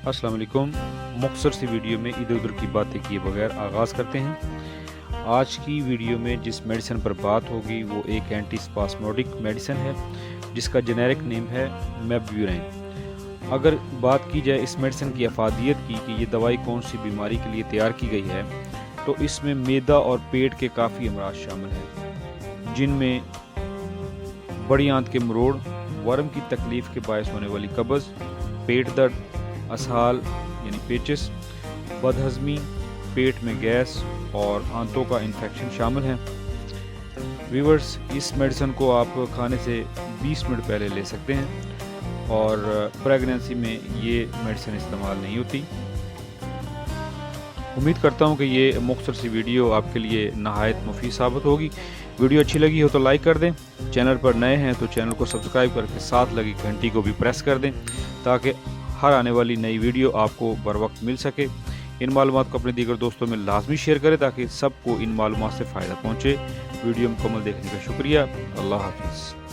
अस्सलाम वालेकुम। मुख्तसर सी वीडियो में इधर उधर की बातें किए बगैर आगाज़ करते हैं। आज की वीडियो में जिस मेडिसिन पर बात होगी वो एक एंटी स्पास्मोडिक मेडिसिन है जिसका जेनेरिक नेम है मेबुप्रोफेन। अगर बात की जाए इस मेडिसिन की अफादियत की कि ये दवाई कौन सी बीमारी के लिए तैयार की गई है, तो इसमें मैदा और पेट के काफ़ी अमराज शामिल हैं, जिनमें बड़ी आंत के मरोड़, वर्म की तकलीफ़ के बायस होने वाली कब्ज़, पेट दर्द, असहाल यानी पेचिस, बदहज़मी, पेट में गैस और आंतों का इन्फेक्शन शामिल हैं। व्यूअर्स, इस मेडिसिन को आप खाने से 20 मिनट पहले ले सकते हैं और प्रेगनेंसी में ये मेडिसिन इस्तेमाल नहीं होती। उम्मीद करता हूँ कि ये मुख्तसर सी वीडियो आपके लिए नहायत मुफीद साबित होगी। वीडियो अच्छी लगी हो तो लाइक कर दें, चैनल पर नए हैं तो चैनल को सब्सक्राइब करके साथ लगी घंटी को भी प्रेस कर दें ताकि हर आने वाली नई वीडियो आपको बर वक्त मिल सके। इन मालूमात को अपने दीगर दोस्तों में लाजमी शेयर करें ताकि सबको इन मालूमात से फ़ायदा पहुँचे। वीडियो मुकम्मल देखने का शुक्रिया। अल्लाह हाफ़िज़।